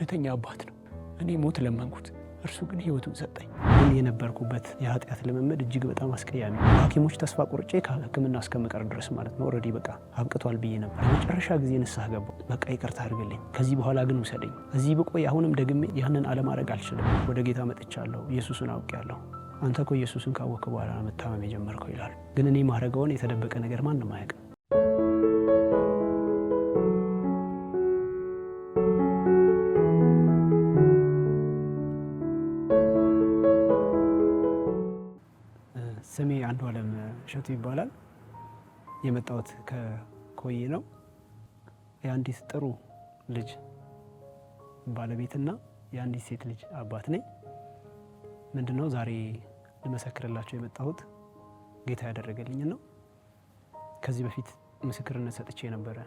እውነተኛ አባት ነው። እኔ ሞት ለመንኩት፣ እርሱ ግን ህይወቱን ሰጠኝ። ግን የነበርኩበት የኃጢአት ልምምድ እጅግ በጣም አስቀያሚ፣ ሐኪሞች ተስፋ ቆርጬ ከህክምና እስከመቀር ድረስ ማለት ነው። ኦልሬዲ በቃ አብቅቷል ብዬ ነበር። መጨረሻ ጊዜ ንስሐ ገባሁ። በቃ ይቅርታ አድርግልኝ፣ ከዚህ በኋላ ግን ውሰደኝ። እዚህ ብቆይ አሁንም ደግሜ ያንን አለማድረግ አልችልም። ወደ ጌታ መጥቻለሁ፣ ኢየሱስን አውቄያለሁ። አንተ እኮ ኢየሱስን ካወቅክ በኋላ መታመም የጀመርከው ይላሉ። ግን እኔ ማድረገውን የተደበቀ ነገር ማንም አያውቅም። ስሜ አንዱዓለም እሸቱ ይባላል። የመጣሁት ከኮዬ ነው። የአንዲት ጥሩ ልጅ ባለቤትና የአንዲት ሴት ልጅ አባት ነኝ። ምንድነው ዛሬ ልመሰክርላቸው የመጣሁት ጌታ ያደረገልኝ ነው። ከዚህ በፊት ምስክርነት ሰጥቼ ነበረ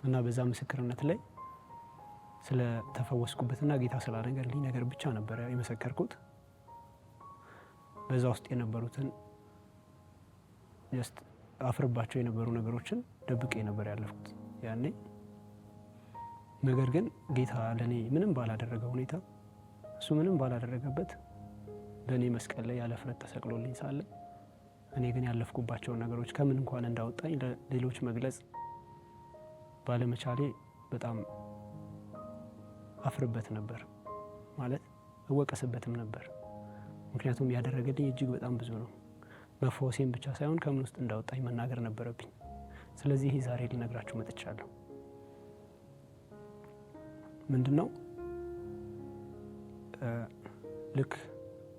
እና በዛ ምስክርነት ላይ ስለ ተፈወስኩበትና ጌታ ስላደረገልኝ ነገር ብቻ ነበረ የመሰከርኩት። በዛ ውስጥ የነበሩትን አፍርባቸው የነበሩ ነገሮችን ደብቄ ነበር ያለፍኩት ያኔ። ነገር ግን ጌታ ለኔ ምንም ባላደረገው ሁኔታ፣ እሱ ምንም ባላደረገበት በእኔ መስቀል ላይ ያለ ፍረት ተሰቅሎልኝ ሳለ እኔ ግን ያለፍኩባቸውን ነገሮች ከምን እንኳን እንዳወጣኝ ለሌሎች መግለጽ ባለመቻሌ በጣም አፍርበት ነበር፣ ማለት እወቀስበትም ነበር። ምክንያቱም ያደረገልኝ እጅግ በጣም ብዙ ነው። መፈወሴም ብቻ ሳይሆን ከምን ውስጥ እንዳወጣኝ መናገር ነበረብኝ። ስለዚህ ዛሬ ልነግራችሁ መጥቻለሁ። ምንድነው ልክ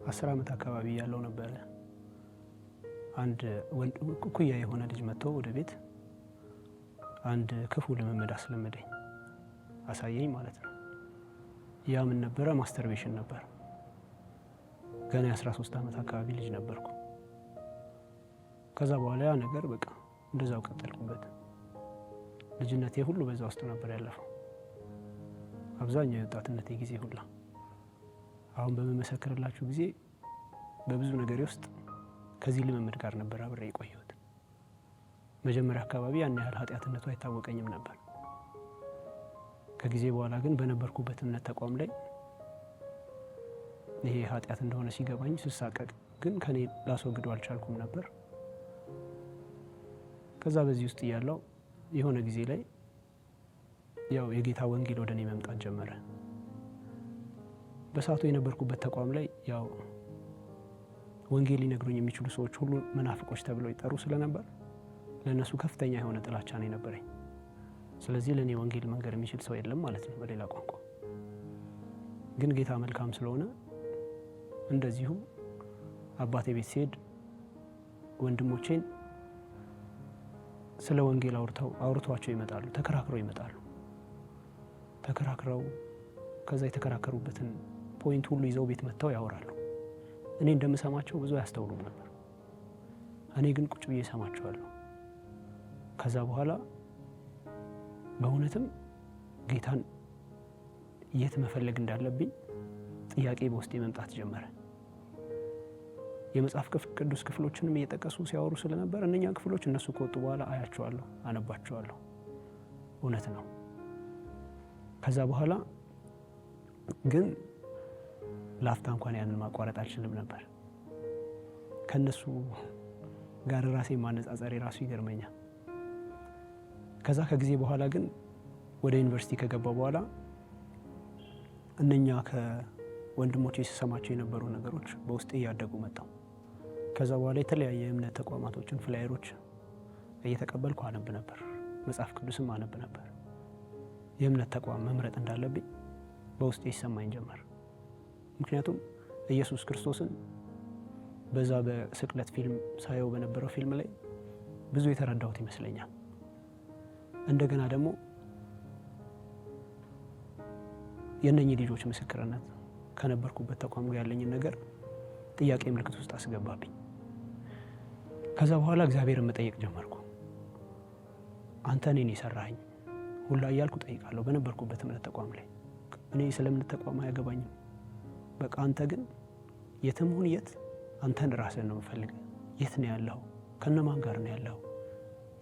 10 ዓመት አካባቢ ያለው ነበረ አንድ ኩያ የሆነ ልጅ መጥቶ ወደ ቤት አንድ ክፉ ልምምድ አስለመደኝ፣ አሳየኝ ማለት ነው። ያ ምን ነበረ? ማስተርቤሽን ነበር። ገና 13 ዓመት አካባቢ ልጅ ነበርኩ። ከዛ በኋላ ያ ነገር በቃ እንደዛው ቀጠልኩበት። ልጅነቴ ሁሉ በዛ ውስጥ ነበር ያለፈው፣ አብዛኛው የወጣትነቴ ጊዜ ሁላ። አሁን በመመሰክርላችሁ ጊዜ በብዙ ነገሬ ውስጥ ከዚህ ልምምድ ጋር ነበር አብሬ የቆየሁት። መጀመሪያ አካባቢ ያን ያህል ኃጢአትነቱ አይታወቀኝም ነበር። ከጊዜ በኋላ ግን በነበርኩበት እምነት ተቋም ላይ ይሄ ኃጢአት እንደሆነ ሲገባኝ ስሳቀቅ ግን ከኔ ላስወግደው አልቻልኩም ነበር። ከዛ በዚህ ውስጥ እያለሁ የሆነ ጊዜ ላይ ያው የጌታ ወንጌል ወደ እኔ መምጣት ጀመረ። በሰዓቱ የነበርኩበት ተቋም ላይ ያው ወንጌል ሊነግሩኝ የሚችሉ ሰዎች ሁሉ መናፍቆች ተብለው ይጠሩ ስለነበር ለነሱ ከፍተኛ የሆነ ጥላቻ ነው የነበረኝ። ስለዚህ ለኔ ወንጌል መንገር የሚችል ሰው የለም ማለት ነው በሌላ ቋንቋ። ግን ጌታ መልካም ስለሆነ እንደዚሁ አባቴ ቤት ሲሄድ ወንድሞቼን ስለ ወንጌል አውርተዋቸው ይመጣሉ፣ ተከራክረው ይመጣሉ። ተከራክረው ከዛ የተከራከሩበትን ፖይንት ሁሉ ይዘው ቤት መጥተው ያወራሉ። እኔ እንደምሰማቸው ብዙ አያስተውሉም ነበር። እኔ ግን ቁጭ ብዬ ሰማቸዋለሁ። ከዛ በኋላ በእውነትም ጌታን የት መፈለግ እንዳለብኝ ጥያቄ በውስጤ መምጣት ጀመረ። የመጽሐፍ ቅዱስ ክፍሎችንም እየጠቀሱ ሲያወሩ ስለነበር እነኛ ክፍሎች እነሱ ከወጡ በኋላ አያቸዋለሁ፣ አነባቸዋለሁ። እውነት ነው። ከዛ በኋላ ግን ላፍታ እንኳን ያንን ማቋረጥ አልችልም ነበር። ከነሱ ጋር ራሴ ማነጻጸሬ ራሱ ይገርመኛል። ከዛ ከጊዜ በኋላ ግን ወደ ዩኒቨርሲቲ ከገባው በኋላ እነኛ ከወንድሞቼ ሲሰማቸው የነበሩ ነገሮች በውስጤ እያደጉ መጣው። ከዛ በኋላ የተለያየ እምነት ተቋማቶችን ፍላየሮች እየተቀበልኩ አነብ ነበር፣ መጽሐፍ ቅዱስም አነብ ነበር። የእምነት ተቋም መምረጥ እንዳለብኝ በውስጤ ይሰማኝ ጀመር። ምክንያቱም ኢየሱስ ክርስቶስን በዛ በስቅለት ፊልም ሳየው በነበረው ፊልም ላይ ብዙ የተረዳሁት ይመስለኛል። እንደገና ደግሞ የነኚህ ልጆች ምስክርነት ከነበርኩበት ተቋም ጋር ያለኝን ነገር ጥያቄ ምልክት ውስጥ አስገባብኝ። ከዛ በኋላ እግዚአብሔርን መጠየቅ ጀመርኩ። አንተ እኔን የሰራኸኝ ሁላ እያልኩ ጠይቃለሁ በነበርኩበት እምነት ተቋም ላይ። እኔ ስለምን ተቋም አያገባኝም። በቃ አንተ ግን የትም ሁን የት አንተን ራስህን ነው የምፈልገው። የት ነው ያለው? ከነማን ጋር ነው ያለው?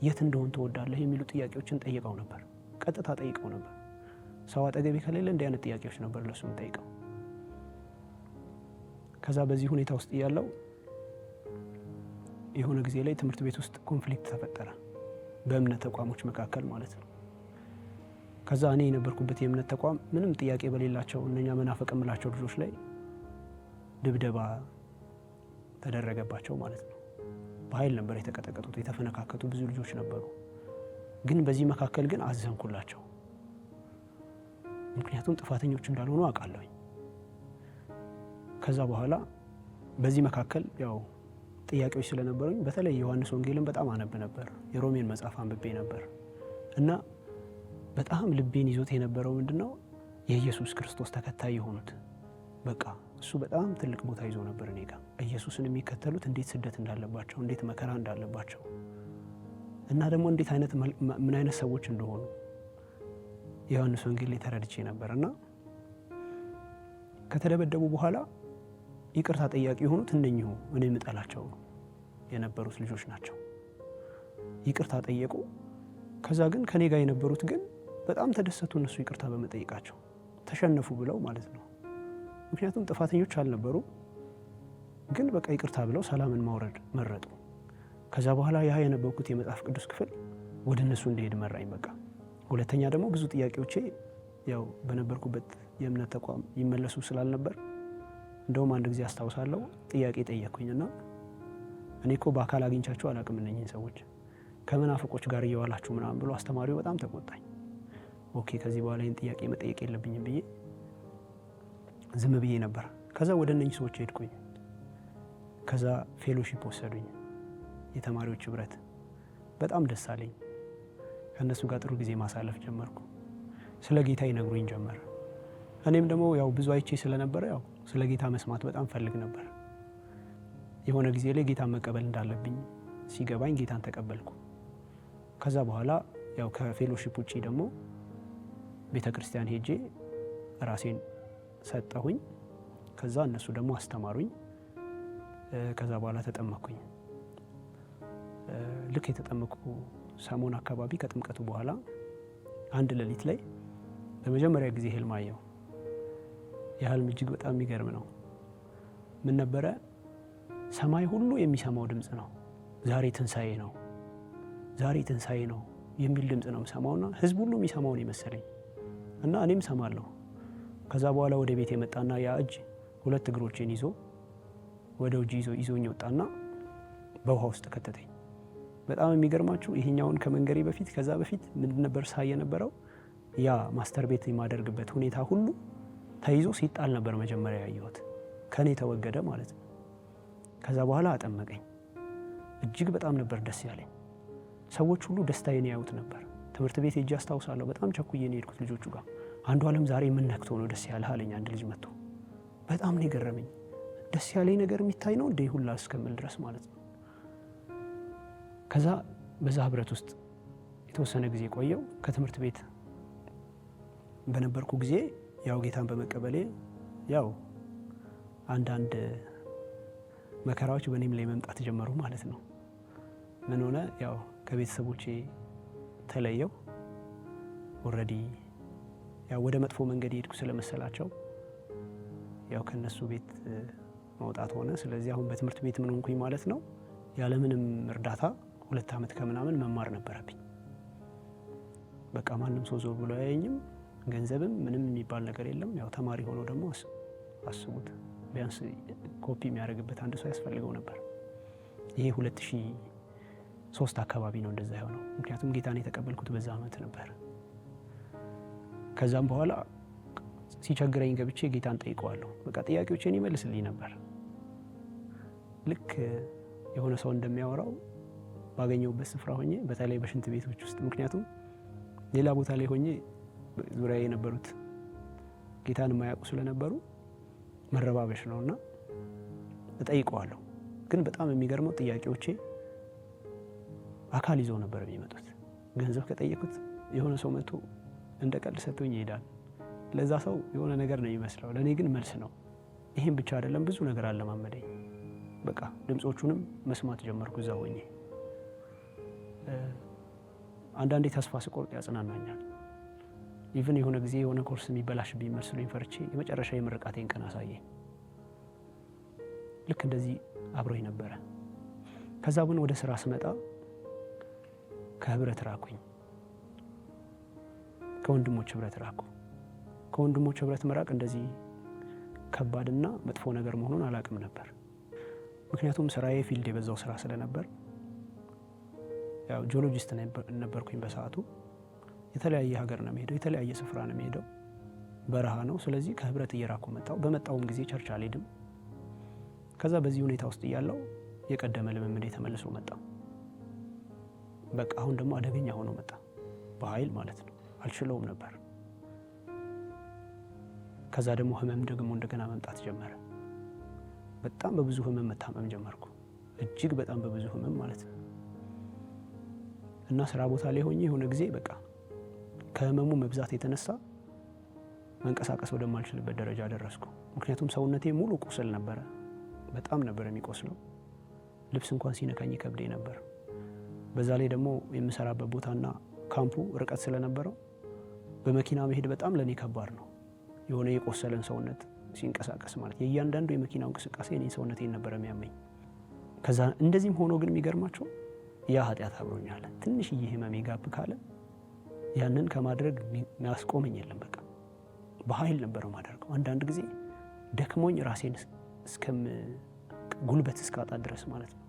የት እንደሆን ትወዳለህ? የሚሉ ጥያቄዎችን ጠይቀው ነበር። ቀጥታ ጠይቀው ነበር። ሰው አጠገቤ ከሌለ እንዲህ አይነት ጥያቄዎች ነበር ለሱ የምጠይቀው። ከዛ በዚህ ሁኔታ ውስጥ እያለው የሆነ ጊዜ ላይ ትምህርት ቤት ውስጥ ኮንፍሊክት ተፈጠረ፣ በእምነት ተቋሞች መካከል ማለት ነው። ከዛ እኔ የነበርኩበት የእምነት ተቋም ምንም ጥያቄ በሌላቸው እነኛ መናፍቅ የምላቸው ልጆች ላይ ድብደባ ተደረገባቸው ማለት ነው። በኃይል ነበር የተቀጠቀጡት፣ የተፈነካከቱ ብዙ ልጆች ነበሩ። ግን በዚህ መካከል ግን አዘንኩላቸው፣ ምክንያቱም ጥፋተኞች እንዳልሆኑ አውቃለሁ። ከዛ በኋላ በዚህ መካከል ያው ጥያቄዎች ስለነበሩኝ በተለይ ዮሐንስ ወንጌልን በጣም አነብ ነበር፣ የሮሜን መጽሐፍ አንብቤ ነበር እና በጣም ልቤን ይዞት የነበረው ምንድነው የኢየሱስ ክርስቶስ ተከታይ የሆኑት በቃ እሱ በጣም ትልቅ ቦታ ይዞ ነበር እኔ ጋር። ኢየሱስን የሚከተሉት እንዴት ስደት እንዳለባቸው፣ እንዴት መከራ እንዳለባቸው እና ደግሞ እንዴት አይነት ምን አይነት ሰዎች እንደሆኑ ዮሐንስ ወንጌል ላይ ተረድቼ ነበር እና ከተደበደቡ በኋላ ይቅርታ ጠያቂ የሆኑት እነኚሁ እኔ የምጠላቸው የነበሩት ልጆች ናቸው። ይቅርታ ጠየቁ። ከዛ ግን ከኔ ጋር የነበሩት ግን በጣም ተደሰቱ፣ እነሱ ይቅርታ በመጠየቃቸው ተሸነፉ ብለው ማለት ነው። ምክንያቱም ጥፋተኞች አልነበሩ፣ ግን በቃ ይቅርታ ብለው ሰላምን ማውረድ መረጡ። ከዛ በኋላ ያ የነበርኩት የመጽሐፍ ቅዱስ ክፍል ወደ እነሱ እንዲሄድ መራኝ። በቃ ሁለተኛ ደግሞ ብዙ ጥያቄዎቼ ያው በነበርኩበት የእምነት ተቋም ይመለሱ ስላልነበር እንደውም አንድ ጊዜ አስታውሳለሁ ጥያቄ ጠየቅኩኝና እኔ እኮ በአካል አግኝቻቸው አላውቅም እነኝህን ሰዎች ከመናፍቆች ጋር እየዋላችሁ ምናምን ብሎ አስተማሪው በጣም ተቆጣኝ። ኦኬ ከዚህ በኋላ ይህን ጥያቄ መጠየቅ የለብኝም ብዬ ዝም ብዬ ነበር። ከዛ ወደ እነኝህ ሰዎች ሄድኩኝ። ከዛ ፌሎሺፕ ወሰዱኝ፣ የተማሪዎች ህብረት። በጣም ደስ አለኝ። ከእነሱ ጋር ጥሩ ጊዜ ማሳለፍ ጀመርኩ። ስለ ጌታ ይነግሩኝ ጀመር። እኔም ደግሞ ያው ብዙ አይቼ ስለነበረ ያው ስለ ጌታ መስማት በጣም ፈልግ ነበር። የሆነ ጊዜ ላይ ጌታን መቀበል እንዳለብኝ ሲገባኝ ጌታን ተቀበልኩ። ከዛ በኋላ ያው ከፌሎሺፕ ውጪ ደግሞ ቤተ ክርስቲያን ሄጄ ራሴን ሰጠሁኝ። ከዛ እነሱ ደግሞ አስተማሩኝ። ከዛ በኋላ ተጠመቅኩኝ። ልክ የተጠመቅኩ ሰሞን አካባቢ ከጥምቀቱ በኋላ አንድ ሌሊት ላይ ለመጀመሪያ ጊዜ ህልም አየሁ። የህልም እጅግ በጣም የሚገርም ነው። ምን ነበረ? ሰማይ ሁሉ የሚሰማው ድምጽ ነው። ዛሬ ትንሣኤ ነው፣ ዛሬ ትንሣኤ ነው የሚል ድምጽ ነው የምሰማውና ህዝብ ሁሉ የሚሰማውን ይመስለኝ እና እኔም ሰማለሁ። ከዛ በኋላ ወደ ቤት የመጣና ያ እጅ ሁለት እግሮቼን ይዞ ወደ ውጪ ይዞኝ ወጣና በውሃ ውስጥ ከተተኝ። በጣም የሚገርማችሁ ይሄኛውን ከመንገሬ በፊት ከዛ በፊት ምን ነበር ሳይ የነበረው? ያ ማስተር ቤት የማደርግበት ሁኔታ ሁሉ ተይዞ ሲጣል ነበር መጀመሪያ ያየሁት። ከኔ ተወገደ ማለት ነው። ከዛ በኋላ አጠመቀኝ። እጅግ በጣም ነበር ደስ ያለኝ። ሰዎች ሁሉ ደስታዬን ያዩት ነበር። ትምህርት ቤት ሄጄ አስታውሳለሁ። በጣም ቸኩዬ ነው የሄድኩት ልጆቹ ጋር። አንዱ ዓለም ዛሬ ምን ነክቶ ነው ደስ ያለህ አለኝ አንድ ልጅ መጥቶ። በጣም ነው የገረመኝ። ደስ ያለኝ ነገር የሚታይ ነው እንደ ሁላ እስከምል ድረስ ማለት ነው። ከዛ በዛ ህብረት ውስጥ የተወሰነ ጊዜ ቆየው። ከትምህርት ቤት በነበርኩ ጊዜ ያው ጌታን በመቀበሌ ያው አንዳንድ መከራዎች በእኔም ላይ መምጣት ጀመሩ ማለት ነው። ምን ሆነ? ያው ከቤተሰቦቼ ተለየው። ኦልሬዲ ያው ወደ መጥፎ መንገድ ሄድኩ ስለመሰላቸው ያው ከነሱ ቤት መውጣት ሆነ። ስለዚህ አሁን በትምህርት ቤት ምን ሆንኩኝ ማለት ነው? ያለምንም እርዳታ 2 ዓመት ከምናምን መማር ነበረብኝ። በቃ ማንም ሰው ዞር ብሎ አያየኝም። ገንዘብም ምንም የሚባል ነገር የለም። ያው ተማሪ ሆኖ ደግሞ አስቡት ቢያንስ ኮፒ የሚያደርግበት አንድ ሰው ያስፈልገው ነበር። ይሄ 2003 አካባቢ ነው እንደዛ የሆነው። ምክንያቱም ጌታን የተቀበልኩት በዛ ዓመት ነበር። ከዛም በኋላ ሲቸግረኝ ገብቼ ጌታን ጠይቀዋለሁ። በቃ ጥያቄዎችን ይመልስልኝ ነበር። ልክ የሆነ ሰው እንደሚያወራው ባገኘውበት ስፍራ ሆኜ፣ በተለይ በሽንት ቤቶች ውስጥ። ምክንያቱም ሌላ ቦታ ላይ ሆኜ ዙሪያ የነበሩት ጌታን የማያውቁ ስለነበሩ መረባበሽ ነውና እጠይቀዋለሁ። ግን በጣም የሚገርመው ጥያቄዎቼ አካል ይዘው ነበር የሚመጡት። ገንዘብ ከጠየቁት የሆነ ሰው መጥቶ እንደ ቀልድ ሰጥቶኝ ይሄዳል። ለዛ ሰው የሆነ ነገር ነው የሚመስለው፣ ለእኔ ግን መልስ ነው። ይሄን ብቻ አይደለም፣ ብዙ ነገር አለማመደኝ። በቃ ድምፆቹንም መስማት ጀመርኩ እዛ ሆኜ። አንዳንዴ ተስፋ ስቆርጥ ያጽናናኛል። ኢቭን የሆነ ጊዜ የሆነ ኮርስ የሚበላሽብኝ መስሎኝ ፈርቼ የመጨረሻ የምርቃቴን ቀን አሳየኝ። ልክ እንደዚህ አብሮኝ ነበረ። ከዛ ግን ወደ ስራ ስመጣ ከህብረት ራኩኝ፣ ከወንድሞች ህብረት ራኩ። ከወንድሞች ህብረት መራቅ እንደዚህ ከባድና መጥፎ ነገር መሆኑን አላቅም ነበር። ምክንያቱም ስራዬ ፊልድ የበዛው ስራ ስለነበር፣ ያው ጂኦሎጂስት ነበርኩኝ በሰዓቱ። የተለያየ ሀገር ነው የምሄደው፣ የተለያየ ስፍራ ነው የምሄደው፣ በረሃ ነው። ስለዚህ ከህብረት እየራኩ መጣው። በመጣውም ጊዜ ቸርች አልሄድም። ከዛ በዚህ ሁኔታ ውስጥ እያለው የቀደመ ልምምዴ ተመልሶ መጣ። በቃ አሁን ደግሞ አደገኛ ሆኖ መጣ፣ በኃይል ማለት ነው። አልችለውም ነበር። ከዛ ደግሞ ህመም ደግሞ እንደገና መምጣት ጀመረ። በጣም በብዙ ህመም መታመም ጀመርኩ፣ እጅግ በጣም በብዙ ህመም ማለት ነው። እና ስራ ቦታ ላይ ሆኜ የሆነ ጊዜ በቃ ከህመሙ መብዛት የተነሳ መንቀሳቀስ ወደማልችልበት ደረጃ ደረስኩ። ምክንያቱም ሰውነቴ ሙሉ ቁስል ነበረ፣ በጣም ነበር የሚቆስለው። ልብስ እንኳን ሲነካኝ ከብደኝ ነበር። በዛ ላይ ደግሞ የምሰራበት ቦታና ካምፑ ርቀት ስለነበረው በመኪና መሄድ በጣም ለኔ ከባድ ነው። የሆነ የቆሰለን ሰውነት ሲንቀሳቀስ ማለት የእያንዳንዱ የመኪናው እንቅስቃሴ እኔ ሰውነቴን ነበር የሚያመኝ። ከዛ እንደዚህም ሆኖ ግን የሚገርማቸው ያ ኃጢአት አብሮኛል። ትንሽዬ ህመሜ ጋብ ካለ ያንን ከማድረግ የሚያስቆመኝ የለም። በቃ በኃይል ነበር ማደርገው። አንዳንድ ጊዜ ደክሞኝ ራሴን ጉልበት እስካጣ ድረስ ማለት ነው።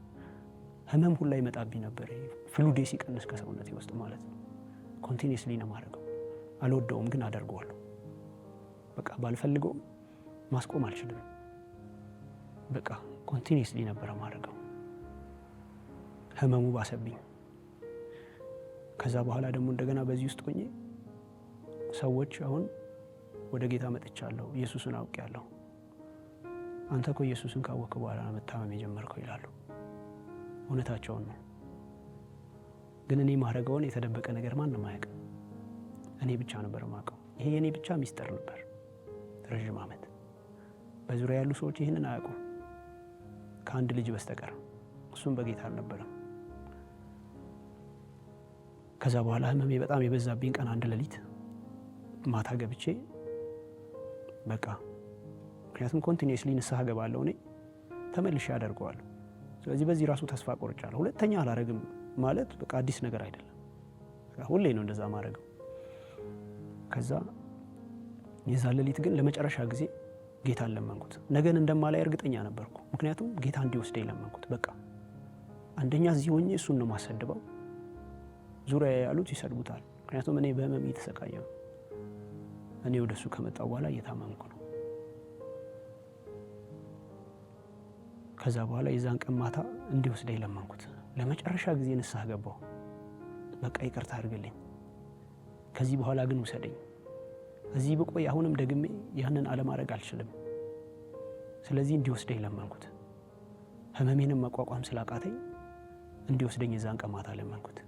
ህመም ሁላ ይመጣብኝ ነበር፣ ፍሉዴ ሲቀንስ ከሰውነቴ ውስጥ ማለት ነው። ኮንቲኒየስሊ ነው ማድረገው። አልወደውም ግን አደርገዋለሁ። በቃ ባልፈልገውም ማስቆም አልችልም። በቃ ኮንቲኒየስሊ ነበር ማድረገው። ህመሙ ባሰብኝ። ከዛ በኋላ ደግሞ እንደገና በዚህ ውስጥ ሆኜ ሰዎች አሁን ወደ ጌታ መጥቻለሁ፣ ኢየሱስን አውቄያለሁ፣ አንተ እኮ ኢየሱስን ካወቅክ በኋላ መታመም የጀመርከው ይላሉ። እውነታቸውን ነው። ግን እኔ ማድረገውን የተደበቀ ነገር ማንም አያውቅም። እኔ ብቻ ነበር የማውቀው። ይሄ የኔ ብቻ ሚስጥር ነበር ረዥም ዓመት። በዙሪያ ያሉ ሰዎች ይህንን አያውቁም ከአንድ ልጅ በስተቀር፣ እሱም በጌታ አልነበረም። ከዛ በኋላ ህመሜ በጣም የበዛብኝ ቀን አንድ ሌሊት ማታ ገብቼ በቃ ምክንያቱም ኮንቲኒየስሊ ንስሐ ገባለሁ፣ እኔ ተመልሼ አደርገዋለሁ። ስለዚህ በዚህ ራሱ ተስፋ ቆርጫለሁ። ሁለተኛ አላረግም ማለት በቃ አዲስ ነገር አይደለም። ሁሌ ነው እንደዛ ማድረገው። ከዛ የዛ ሌሊት ግን ለመጨረሻ ጊዜ ጌታን ለመንኩት። ነገን እንደማላይ እርግጠኛ ነበርኩ። ምክንያቱም ጌታ እንዲወስደኝ ለመንኩት። በቃ አንደኛ እዚህ ሆኜ እሱን ነው ማሰድበው። ዙሪያ ያሉት ይሰድቡታል። ምክንያቱም እኔ በህመም እየተሰቃየሁ፣ እኔ ወደሱ ከመጣሁ በኋላ እየታመምኩ ነው። ከዛ በኋላ የዛን ቀን ማታ እንዲወስደኝ ለመንኩት። ለመጨረሻ ጊዜ ንስሐ ገባሁ። በቃ ይቅርታ አድርግልኝ፣ ከዚህ በኋላ ግን ውሰደኝ። እዚህ ብቆይ አሁንም ደግሜ ያንን አለማድረግ አልችልም። ስለዚህ እንዲወስደኝ ለመንኩት። ህመሜንም መቋቋም ስላቃተኝ እንዲወስደኝ የዛን ቀን ማታ ለመንኩት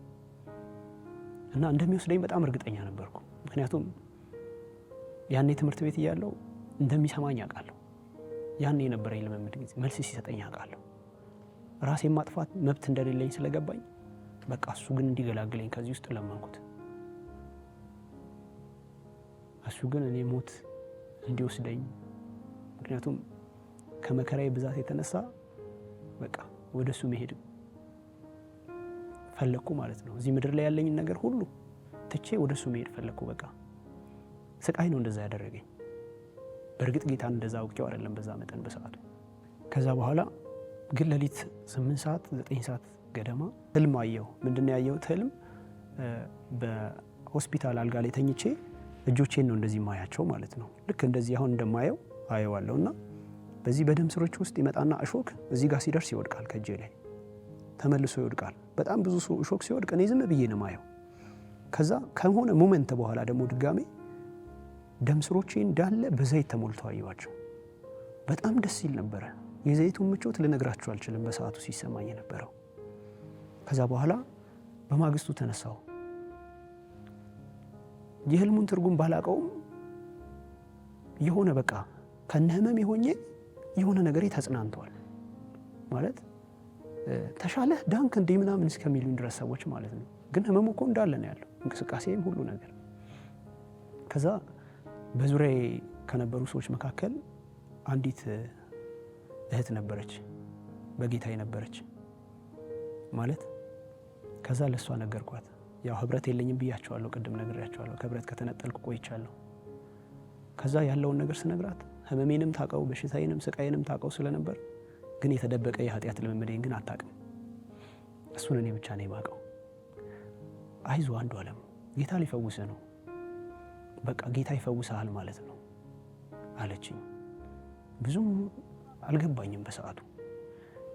እና እንደሚወስደኝ በጣም እርግጠኛ ነበርኩ። ምክንያቱም ያኔ ትምህርት ቤት እያለሁ እንደሚሰማኝ አውቃለሁ። ያኔ የነበረኝ ልምምድ ጊዜ መልስ ሲሰጠኝ አውቃለሁ። ራሴን ማጥፋት መብት እንደሌለኝ ስለገባኝ በቃ እሱ ግን እንዲገላግለኝ ከዚህ ውስጥ ለመንኩት። እሱ ግን እኔ ሞት እንዲወስደኝ፣ ምክንያቱም ከመከራዬ ብዛት የተነሳ በቃ ወደሱ መሄድ ፈለኩ ማለት ነው። እዚህ ምድር ላይ ያለኝን ነገር ሁሉ ትቼ ወደሱ መሄድ ፈለኩ። በቃ ስቃይ ነው እንደዛ ያደረገኝ። በእርግጥ ጌታን እንደዛ አውቄው አይደለም በዛ መጠን በሰዓቱ። ከዛ በኋላ ግን ሌሊት 8 ሰዓት 9 ሰዓት ገደማ ህልም አየሁ። ምንድነው ያየሁት ህልም? በሆስፒታል አልጋ ላይ ተኝቼ እጆቼን ነው እንደዚህ ማያቸው ማለት ነው። ልክ እንደዚህ አሁን እንደማየው አየዋለሁና በዚህ በደም ስሮች ውስጥ ይመጣና እሾክ እዚህ ጋር ሲደርስ ይወድቃል፣ ከእጄ ላይ ተመልሶ ይወድቃል። በጣም ብዙ እሾክ ሲወድቅ እኔ ዝም ብዬ ነው ማየው። ከዛ ከሆነ ሞመንት በኋላ ደግሞ ድጋሜ ደም ስሮቼ እንዳለ በዘይት ተሞልተው አየዋቸው። በጣም ደስ ይል ነበረ። የዘይቱን ምቾት ልነግራችሁ አልችልም በሰዓቱ ሲሰማኝ የነበረው። ከዛ በኋላ በማግስቱ ተነሳው። የህልሙን ትርጉም ባላቀውም የሆነ በቃ ከነህመም የሆኜ የሆነ ነገሬ ተጽናንቷል ማለት ተሻለ ዳንክ እንደ ምናምን እስከሚሉኝ ድረስ ሰዎች ማለት ነው። ግን ህመሙ እኮ እንዳለ ነው ያለው፣ እንቅስቃሴም ሁሉ ነገር። ከዛ በዙሪያዬ ከነበሩ ሰዎች መካከል አንዲት እህት ነበረች፣ በጌታ ነበረች ማለት። ከዛ ለሷ ነገርኳት። ያው ህብረት የለኝም ብያቸዋለሁ፣ ቅድም ነግሬያቸዋለሁ። ከህብረት ከተነጠልኩ ቆይቻለሁ። ከዛ ያለውን ነገር ስነግራት ህመሜንም ታውቀው በሽታዬንም ስቃዬንም ታውቀው ስለነበር ግን የተደበቀ የኃጢአት ልምምዴን ግን አታውቅም። እሱን እኔ ብቻ ነው የማውቀው። አይዞ አንዱ ዓለም ጌታ ሊፈውስህ ነው፣ በቃ ጌታ ይፈውስሃል ማለት ነው አለችኝ። ብዙም አልገባኝም በሰዓቱ።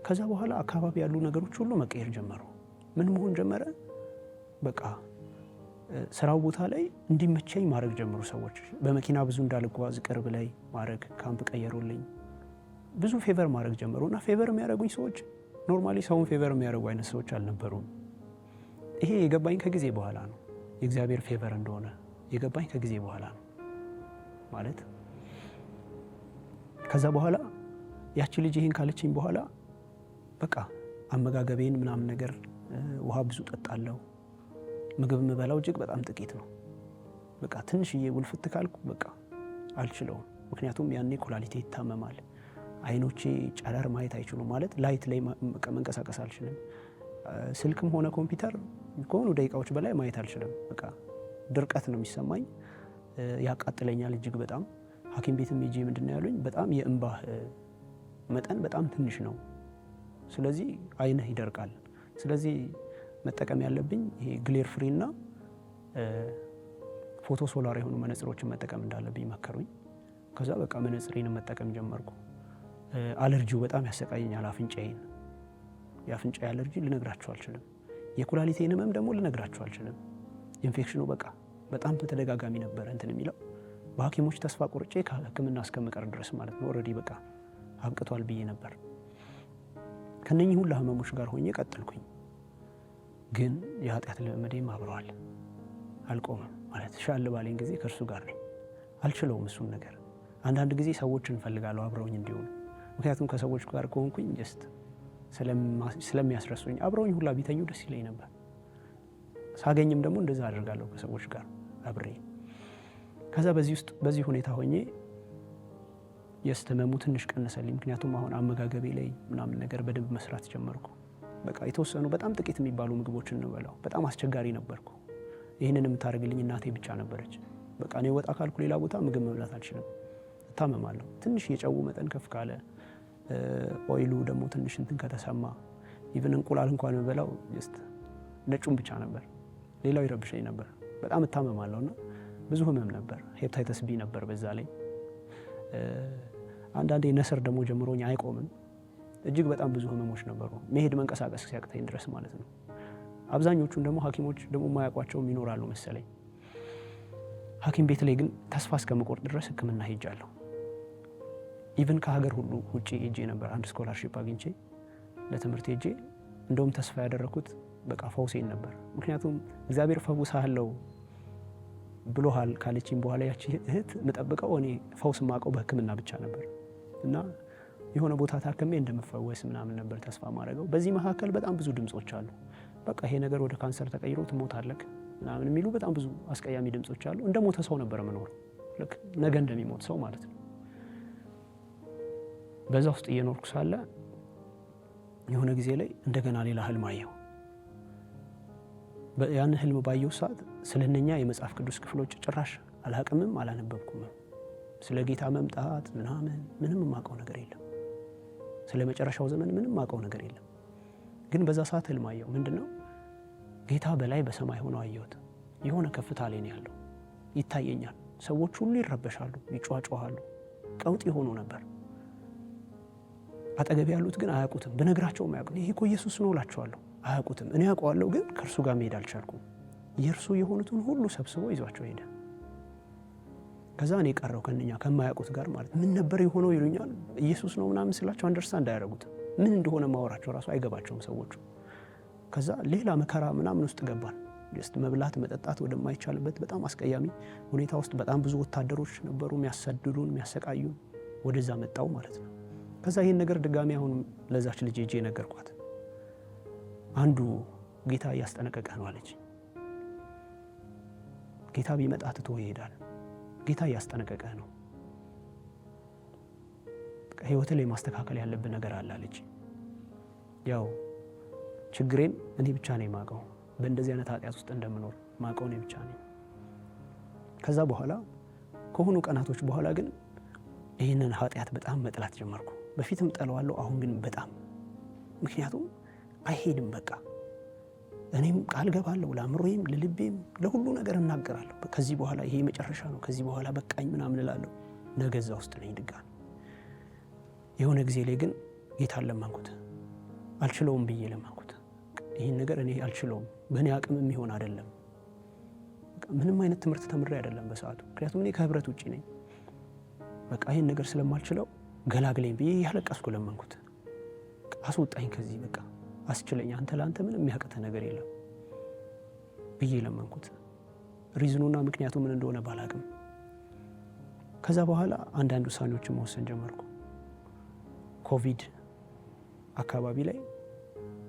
ከዛ በኋላ አካባቢ ያሉ ነገሮች ሁሉ መቀየር ጀመሩ። ምን መሆን ጀመረ? በቃ ስራው ቦታ ላይ እንዲመቸኝ ማድረግ ጀመሩ ሰዎች። በመኪና ብዙ እንዳልጓዝ ቅርብ ላይ ማድረግ፣ ካምፕ ቀየሩልኝ። ብዙ ፌቨር ማድረግ ጀመሩ እና ፌቨር የሚያደርጉኝ ሰዎች ኖርማሊ ሰውን ፌቨር የሚያደርጉ አይነት ሰዎች አልነበሩም። ይሄ የገባኝ ከጊዜ በኋላ ነው። የእግዚአብሔር ፌቨር እንደሆነ የገባኝ ከጊዜ በኋላ ነው ማለት። ከዛ በኋላ ያቺ ልጅ ይሄን ካለችኝ በኋላ በቃ አመጋገቤን ምናምን ነገር ውሃ ብዙ ጠጣለሁ። ምግብ የምበላው እጅግ በጣም ጥቂት ነው። በቃ ትንሽዬ ውልፍት ካልኩ በቃ አልችለውም። ምክንያቱም ያኔ ኩላሊቴ ይታመማል። አይኖቼ ጨረር ማየት አይችሉም ማለት ላይት ላይ መንቀሳቀስ አልችልም። ስልክም ሆነ ኮምፒውተር ከሆኑ ደቂቃዎች በላይ ማየት አልችልም። በቃ ድርቀት ነው የሚሰማኝ፣ ያቃጥለኛል እጅግ በጣም። ሐኪም ቤትም ሄጄ ምንድን ነው ያሉኝ፣ በጣም የእንባህ መጠን በጣም ትንሽ ነው፣ ስለዚህ አይንህ ይደርቃል። ስለዚህ መጠቀም ያለብኝ ይሄ ግሌር ፍሪ እና ፎቶ ሶላር የሆኑ መነጽሮችን መጠቀም እንዳለብኝ መከሩኝ። ከዛ በቃ መነጽሬን መጠቀም ጀመርኩ። አለርጂው በጣም ያሰቃየኛል አፍንጫዬን። የአፍንጫ አለርጂ ልነግራችሁ አልችልም። የኩላሊቴን ህመም ደግሞ ልነግራችሁ አልችልም። ኢንፌክሽኑ በቃ በጣም በተደጋጋሚ ነበር እንትን የሚለው። በሐኪሞች ተስፋ ቆርጬ ከህክምና እስከመቀር ድረስ ማለት ነው። ኦልሬዲ በቃ አብቅቷል ብዬ ነበር። ከነኚህ ሁላ ህመሞች ጋር ሆኜ ቀጠልኩኝ። ግን የኃጢአት ልምምዴም አብረዋል፣ አልቆመም ማለት ሻል ባለኝ ጊዜ ከእርሱ ጋር ነኝ። አልችለውም እሱን ነገር። አንዳንድ ጊዜ ሰዎችን እንፈልጋለሁ አብረውኝ እንዲሆኑ። ምክንያቱም ከሰዎች ጋር ከሆንኩኝ ጀስት ስለሚያስረሱኝ አብረውኝ ሁላ ቢተኙ ደስ ይለኝ ነበር። ሳገኝም ደግሞ እንደዛ አደርጋለሁ ከሰዎች ጋር አብሬ። ከዛ በዚህ ሁኔታ ሆኜ የስተመሙ ትንሽ ቀነሰልኝ። ምክንያቱም አሁን አመጋገቤ ላይ ምናምን ነገር በደንብ መስራት ጀመርኩ። በቃ የተወሰኑ በጣም ጥቂት የሚባሉ ምግቦችን እንበላው። በጣም አስቸጋሪ ነበርኩ። ይህንን የምታደርግልኝ እናቴ ብቻ ነበረች። በቃ እኔ ወጣ ካልኩ ሌላ ቦታ ምግብ መብላት አልችልም፣ እታመማለሁ። ትንሽ የጨው መጠን ከፍ ካለ፣ ኦይሉ ደግሞ ትንሽ እንትን ከተሰማ፣ ኢቭን እንቁላል እንኳን የምበላው ጀስት ነጩን ብቻ ነበር። ሌላው ይረብሸኝ ነበር። በጣም እታመማለሁ እና ብዙ ህመም ነበር። ሄፓታይተስ ቢ ነበር በዛ ላይ። አንዳንዴ ነስር ደግሞ ጀምሮኝ አይቆምም። እጅግ በጣም ብዙ ህመሞች ነበሩ፣ መሄድ መንቀሳቀስ ሲያቅተኝ ድረስ ማለት ነው። አብዛኞቹን ደግሞ ሐኪሞች ደግሞ የማያውቋቸውም ይኖራሉ መሰለኝ። ሐኪም ቤት ላይ ግን ተስፋ እስከመቆርጥ ድረስ ህክምና ሄጃለሁ። ኢቭን ከሀገር ሁሉ ውጭ ሄጄ ነበር። አንድ ስኮላርሺፕ አግኝቼ ለትምህርት ሄጄ እንደውም ተስፋ ያደረኩት በቃ ፈውሴን ነበር። ምክንያቱም እግዚአብሔር ፈውስሃለሁ ብሎሃል ካለችኝ በኋላ ያቺ እህት የምጠብቀው እኔ ፈውስ የማውቀው በህክምና ብቻ ነበር እና የሆነ ቦታ ታከሜ እንደምፈወስ ምናምን ነበር ተስፋ ማድረገው። በዚህ መካከል በጣም ብዙ ድምጾች አሉ። በቃ ይሄ ነገር ወደ ካንሰር ተቀይሮ ትሞታለህ ምናምን የሚሉ በጣም ብዙ አስቀያሚ ድምጾች አሉ። እንደ ሞተ ሰው ነበር መኖር፣ ልክ ነገ እንደሚሞት ሰው ማለት ነው። በዛ ውስጥ እየኖርኩ ሳለ የሆነ ጊዜ ላይ እንደገና ሌላ ህልም አየሁ። ያን ህልም ባየሁ ሰዓት ስለነኛ የመጽሐፍ ቅዱስ ክፍሎች ጭራሽ አላቅምም አላነበብኩም። ስለ ጌታ መምጣት ምንም የማውቀው ነገር የለም። ስለ መጨረሻው ዘመን ምንም የማውቀው ነገር የለም። ግን በዛ ሰዓት ህልም አየሁ። ምንድነው? ጌታ በላይ በሰማይ ሆኖ አየሁት። የሆነ ከፍታ ላይ ነው ያለው፣ ይታየኛል። ሰዎች ሁሉ ይረበሻሉ፣ ይጫጫዋሉ፣ ቀውጥ የሆኑ ነበር። አጠገብ ያሉት ግን አያውቁትም። በነግራቸውም አያውቁትም። ይሄ እኮ ኢየሱስ ነው እላቸዋለሁ። አያውቁትም። እኔ አውቀዋለሁ፣ ግን ከእርሱ ጋር መሄድ አልቻልኩም። የእርሱ የሆኑትን ሁሉ ሰብስቦ ይዟቸው ሄደ። ከዛ እኔ ቀረው ከእነኛ ከማያውቁት ጋር ማለት። ምን ነበር የሆነው ይሉኛል። ኢየሱስ ነው ምናምን ስላቸው አንደርስታንድ አያደርጉትም። ምን እንደሆነ ማወራቸው ራሱ አይገባቸውም ሰዎቹ። ከዛ ሌላ መከራ ምናምን ውስጥ ገባን። መብላት መጠጣት ወደማይቻልበት በጣም አስቀያሚ ሁኔታ ውስጥ በጣም ብዙ ወታደሮች ነበሩ፣ የሚያሰድዱን የሚያሰቃዩን። ወደዛ መጣው ማለት ነው። ከዛ ይሄን ነገር ድጋሚ አሁን ለዛች ልጅ ሄጄ ነገርኳት። አንዱ ጌታ እያስጠነቀቀህ ነው አለች። ጌታ ቢመጣ ትቶ ይሄዳል። ጌታ እያስጠነቀቀህ ነው። ህይወት ላይ ማስተካከል ያለብን ነገር አለ አለች። ያው ችግሬን እኔ ብቻ ነኝ ማቀው፣ በእንደዚህ አይነት ኃጢአት ውስጥ እንደምኖር ማቀው እኔ ብቻ ነኝ። ከዛ በኋላ ከሆኑ ቀናቶች በኋላ ግን ይህንን ኃጢአት በጣም መጥላት ጀመርኩ። በፊትም ጠለዋለሁ፣ አሁን ግን በጣም ምክንያቱም አይሄድም። በቃ እኔም ቃል ገባለሁ ለአእምሮዬም ለልቤም ለሁሉ ነገር እናገራለሁ። ከዚህ በኋላ ይሄ መጨረሻ ነው፣ ከዚህ በኋላ በቃኝ ምናምን እላለሁ። ነገ እዛ ውስጥ ነኝ ድጋሚ። የሆነ ጊዜ ላይ ግን ጌታን ለማንኩት፣ አልችለውም ብዬ ለማንኩት። ይህን ነገር እኔ አልችለውም፣ በእኔ አቅም የሚሆን አይደለም። ምንም አይነት ትምህርት ተምሬ አይደለም በሰዓቱ፣ ምክንያቱም እኔ ከህብረት ውጭ ነኝ። በቃ ይህን ነገር ስለማልችለው ገላግለኝ ብዬ ያለቀስኩ ለማንኩት። አስወጣኝ ከዚህ በቃ አስችለኝ፣ አንተ ለአንተ ምንም የሚያቅተህ ነገር የለም ብዬ ለማንኩት። ሪዝኑና ምክንያቱ ምን እንደሆነ ባላቅም ከዛ በኋላ አንዳንድ ውሳኔዎችን መወሰን ጀመርኩ። ኮቪድ አካባቢ ላይ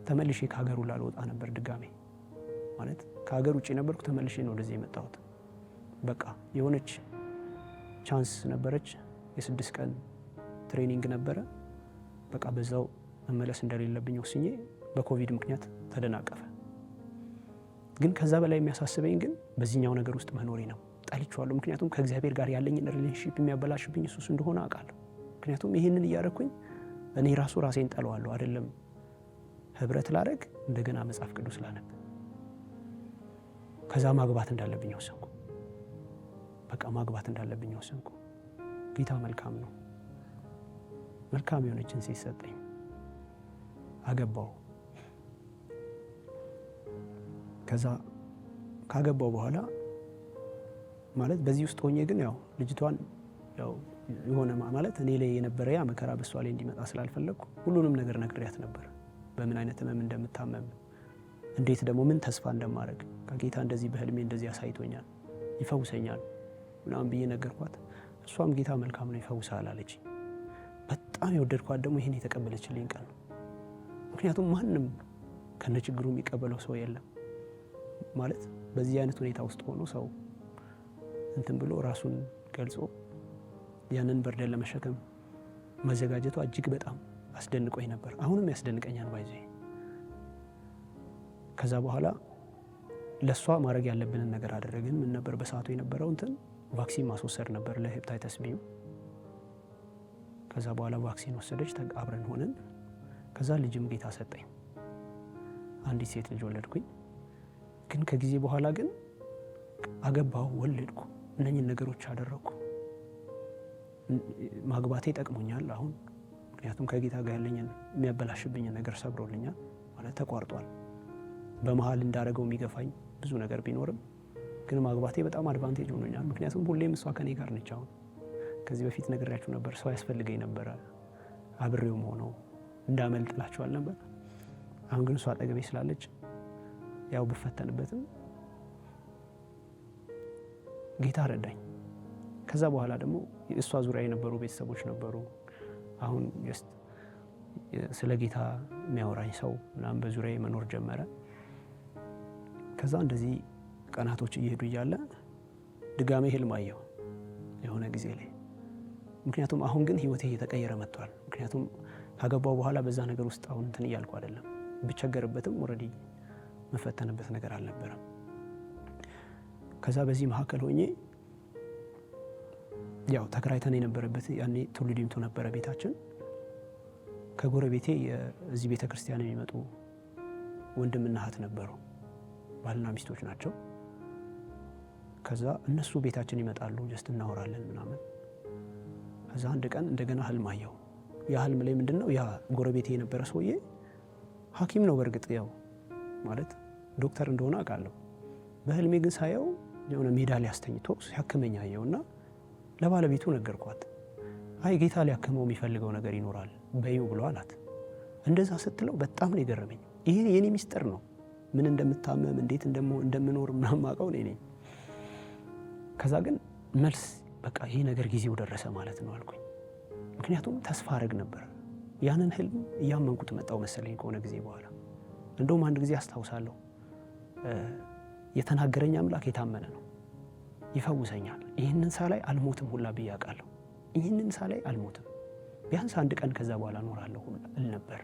ተመልሼ ከሀገሩ ላልወጣ ነበር ድጋሜ። ማለት ከሀገር ውጭ ነበርኩ፣ ተመልሼ ነው ወደዚህ የመጣሁት። በቃ የሆነች ቻንስ ነበረች፣ የ6 ቀን ትሬኒንግ ነበረ። በቃ በዛው መመለስ እንደሌለብኝ ወስኜ በኮቪድ ምክንያት ተደናቀፈ። ግን ከዛ በላይ የሚያሳስበኝ ግን በዚህኛው ነገር ውስጥ መኖሬ ነው። ጠልቼዋለሁ፣ ምክንያቱም ከእግዚአብሔር ጋር ያለኝን ሪሌሽንሺፕ የሚያበላሽብኝ እሱስ እንደሆነ አውቃለሁ። ምክንያቱም ይህንን እያደረኩኝ እኔ ራሱ ራሴን ጠለዋለሁ። አይደለም ህብረት ላደርግ እንደገና መጽሐፍ ቅዱስ ላነብ። ከዛ ማግባት እንዳለብኝ ወሰንኩ። በቃ ማግባት እንዳለብኝ ወሰንኩ። ጌታ መልካም ነው። መልካም የሆነችን ሴት ሰጠኝ፣ አገባው። ከዛ ካገባው በኋላ ማለት በዚህ ውስጥ ሆኜ ግን ያው ልጅቷን ያው የሆነ ማለት እኔ ላይ የነበረ ያ መከራ በሷ ላይ እንዲመጣ ስላልፈለግኩ ሁሉንም ነገር ነግሬያት ነበር። በምን አይነት ህመም እንደምታመም፣ እንዴት ደግሞ ምን ተስፋ እንደማድረግ፣ ከጌታ እንደዚህ በህልሜ እንደዚህ አሳይቶኛል፣ ይፈውሰኛል ምናምን ብዬ ነገርኳት። እሷም ጌታ መልካም ነው ይፈውሳል አለች። በጣም የወደድኳት ደግሞ ይሄን የተቀበለችልኝ ቀን ነው። ምክንያቱም ማንም ከነ ችግሩ የሚቀበለው ሰው የለም። ማለት በዚህ አይነት ሁኔታ ውስጥ ሆኖ ሰው እንትን ብሎ ራሱን ገልጾ ያንን በርደን ለመሸከም መዘጋጀቷ እጅግ በጣም አስደንቆኝ ነበር። አሁንም ያስደንቀኛል ባይዘ። ከዛ በኋላ ለሷ ማድረግ ያለብንን ነገር አደረግን። ምን ነበር በሰዓቱ የነበረው እንትን ቫክሲን ማስወሰድ ነበር ለሄፓታይተስ ቢ። ከዛ በኋላ ቫክሲን ወሰደች፣ አብረን ሆነን። ከዛ ልጅም ጌታ ሰጠኝ፣ አንዲት ሴት ልጅ ወለድኩኝ። ግን ከጊዜ በኋላ ግን አገባሁ፣ ወለድኩ፣ እነኝን ነገሮች አደረግኩ። ማግባቴ ጠቅሞኛል አሁን፣ ምክንያቱም ከጌታ ጋር ያለኝን የሚያበላሽብኝን ነገር ሰብሮልኛል፣ ማለት ተቋርጧል። በመሀል እንዳረገው የሚገፋኝ ብዙ ነገር ቢኖርም ግን ማግባቴ በጣም አድቫንቴጅ ሆኖኛል። ምክንያቱም ሁሌም እሷ ከኔ ጋር ነች። አሁን ከዚህ በፊት ነግሬያችሁ ነበር፣ ሰው ያስፈልገኝ ነበረ አብሬውም ሆነው እንዳመልጥላችኋል ነበር። አሁን ግን እሷ አጠገቤ ስላለች ያው ብፈተንበትም ጌታ ረዳኝ። ከዛ በኋላ ደግሞ እሷ ዙሪያ የነበሩ ቤተሰቦች ነበሩ። አሁን ስለ ጌታ የሚያወራኝ ሰው ምናምን በዙሪያ መኖር ጀመረ። ከዛ እንደዚህ ቀናቶች እየሄዱ እያለ ድጋሜ ህልም አየሁ የሆነ ጊዜ ላይ። ምክንያቱም አሁን ግን ህይወቴ እየተቀየረ መጥቷል። ምክንያቱም ካገባው በኋላ በዛ ነገር ውስጥ አሁን እንትን እያልኩ አይደለም። ብቸገርበትም ኦልሬዲ መፈተንበት ነገር አልነበረም። ከዛ በዚህ መካከል ሆኜ ያው ተከራይተን የነበረበት ያኔ ቱሉ ዲምቱ ነበረ ቤታችን። ከጎረቤቴ እዚህ ቤተ ክርስቲያን የሚመጡ ወንድምና እህት ነበሩ፣ ባልና ሚስቶች ናቸው። ከዛ እነሱ ቤታችን ይመጣሉ፣ ጀስት እናወራለን ምናምን። ከዛ አንድ ቀን እንደገና ህልም አየሁ። ያ ህልም ላይ ምንድነው ያ ጎረቤቴ የነበረ ሰውዬ ሐኪም ነው። በእርግጥ ያው ማለት ዶክተር እንደሆነ አውቃለሁ። በህልሜ ግን ሳየው የሆነ ሜዳ ላይ አስተኝቶ ሲያክመኝ አየውና ለባለቤቱ ነገርኳት። አይ ጌታ ሊያክመው የሚፈልገው ነገር ይኖራል በይው ብሎ አላት። እንደዛ ስትለው በጣም ነው የገረመኝ። ይሄ የኔ ሚስጥር ነው፣ ምን እንደምታመም እንዴት እንደምኖር ምናምን ማውቀው እኔ ነኝ። ከዛ ግን መልስ በቃ ይሄ ነገር ጊዜው ደረሰ ማለት ነው አልኩኝ። ምክንያቱም ተስፋ አደርግ ነበር። ያንን ህልም እያመንኩት መጣው መሰለኝ ከሆነ ጊዜ በኋላ። እንደውም አንድ ጊዜ አስታውሳለሁ፣ የተናገረኝ አምላክ የታመነ ነው፣ ይፈውሰኛል። ይህንን ሳላይ አልሞትም ሁላ ብዬ አውቃለሁ። ይህንን ሳላይ አልሞትም፣ ቢያንስ አንድ ቀን ከዛ በኋላ እኖራለሁ ሁላ እል ነበር።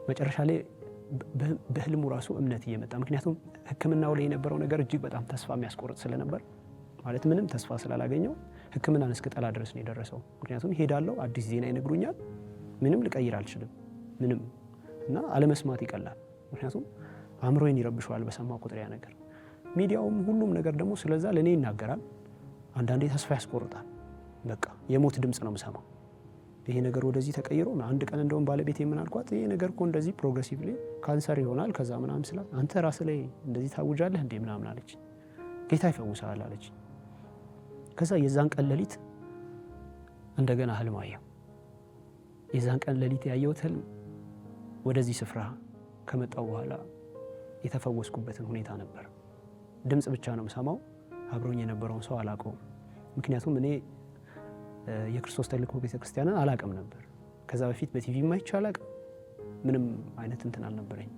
መጨረሻ ላይ በህልሙ ራሱ እምነት እየመጣ ምክንያቱም ሕክምናው ላይ የነበረው ነገር እጅግ በጣም ተስፋ የሚያስቆርጥ ስለነበር ማለት ምንም ተስፋ ስላላገኘው ሕክምናን እስክጠላ ድረስ ነው የደረሰው። ምክንያቱም ሄዳለሁ፣ አዲስ ዜና ይነግሩኛል፣ ምንም ልቀይር አልችልም ምንም እና አለመስማት ይቀላል። ምክንያቱም አእምሮዬን ይረብሸዋል በሰማው ቁጥር ያ ነገር። ሚዲያውም ሁሉም ነገር ደግሞ ስለዛ ለእኔ ይናገራል። አንዳንዴ ተስፋ ያስቆርጣል። በቃ የሞት ድምፅ ነው የምሰማው። ይሄ ነገር ወደዚህ ተቀይሮ አንድ ቀን እንደውም ባለቤት የምናልኳት ይሄ ነገር እኮ እንደዚህ ፕሮግሬሲቭሊ ካንሰር ይሆናል ከዛ ምናምን ስላት አንተ ራስህ ላይ እንደዚህ ታውጃለህ እንዴ ምናምን አለች። ጌታ ይፈውሳል አለች። ከዛ የዛን ቀን ሌሊት እንደገና ህልም አየሁ። የዛን ቀን ሌሊት ያየሁት ህልም ወደዚህ ስፍራ ከመጣው በኋላ የተፈወስኩበትን ሁኔታ ነበር። ድምፅ ብቻ ነው የምሰማው፣ አብሮኝ የነበረውን ሰው አላውቀውም። ምክንያቱም እኔ የክርስቶስ ተልእኮ ቤተክርስቲያንን አላውቅም ነበር። ከዛ በፊት በቲቪ ማይቻ አላውቅም፣ ምንም አይነት እንትን አልነበረኝ።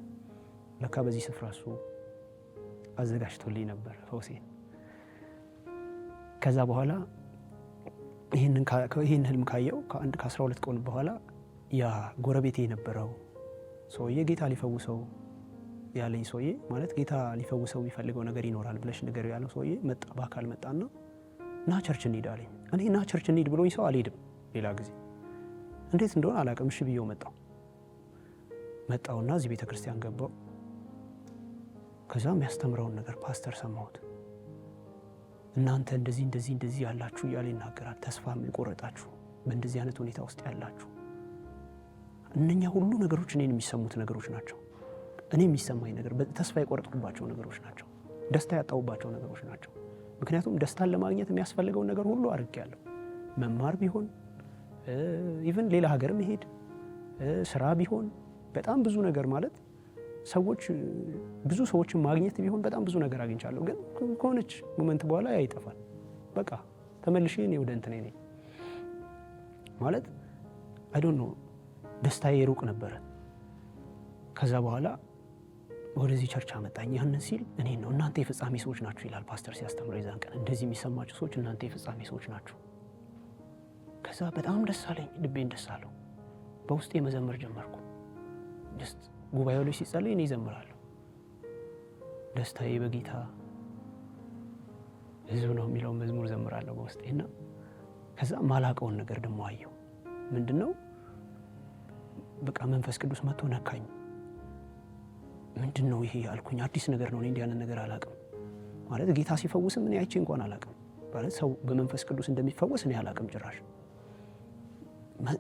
ለካ በዚህ ስፍራ እሱ አዘጋጅቶልኝ ነበር ፈውሴን። ከዛ በኋላ ይህን ህልም ካየው ከ12 ቀን በኋላ ያ ጎረቤቴ የነበረው ሰውዬ ጌታ ሊፈውሰው ያለኝ ሰውዬ ማለት ጌታ ሊፈውሰው የሚፈልገው ነገር ይኖራል ብለሽ ነገር ያለው ሰውዬ መጣ። በአካል መጣና ና ቸርች እንሂድ አለኝ። እኔ ና ቸርች እንሂድ ብሎኝ ሰው አልሄድም። ሌላ ጊዜ እንዴት እንደሆነ አላውቅም። እሺ ብዬው መጣውና እዚህ ቤተ ክርስቲያን ገባው። ከዛ የሚያስተምረውን ነገር ፓስተር ሰማሁት። እናንተ እንደዚህ ያላችሁ እያለ ይናገራል። ተስፋ የቆረጣችሁ በእንደዚህ አይነት ሁኔታ ውስጥ ያላችሁ እነኛ ሁሉ ነገሮች እኔን የሚሰሙት ነገሮች ናቸው። እኔ የሚሰማኝ ነገር ተስፋ የቆረጥኩባቸው ነገሮች ናቸው። ደስታ ያጣሁባቸው ነገሮች ናቸው። ምክንያቱም ደስታን ለማግኘት የሚያስፈልገውን ነገር ሁሉ አድርጌያለሁ። መማር ቢሆን ኢቭን ሌላ ሀገር መሄድ፣ ስራ ቢሆን በጣም ብዙ ነገር ማለት ብዙ ሰዎችን ማግኘት ቢሆን በጣም ብዙ ነገር አግኝቻለሁ። ግን ከሆነች ሞመንት በኋላ ያ ይጠፋል። በቃ ተመልሼ እኔ ወደ እንትኔ ነኝ ማለት አይ ዶንት ኖ ደስታዬ ሩቅ ነበረ። ከዛ በኋላ ወደዚህ ቸርች አመጣኝ። ያንን ሲል እኔ ነው እናንተ የፍጻሜ ሰዎች ናችሁ ይላል ፓስተር ሲያስተምረው የዛን ቀን። እንደዚህ የሚሰማችሁ ሰዎች እናንተ የፍጻሜ ሰዎች ናችሁ። ከዛ በጣም ደስ አለኝ፣ ልቤን ደስ አለው። በውስጤ መዘመር ጀመርኩ። ጀስት ጉባኤው ላይ ሲጸልይ እኔ እዘምራለሁ። ደስታዬ በጌታ ሕዝብ ነው የሚለው መዝሙር ዘምራለሁ በውስጤና ከዛ ማላቀውን ነገር ደግሞ አየሁ። ምንድነው? በቃ መንፈስ ቅዱስ መጥቶ ነካኝ። ምንድነው ይሄ አልኩኝ። አዲስ ነገር ነው። እኔ እንዲህ አይነት ነገር አላውቅም ማለት ጌታ ሲፈውስም እኔ አይቼ እንኳን አላውቅም ማለት ሰው በመንፈስ ቅዱስ እንደሚፈወስ እኔ አላውቅም ጭራሽ።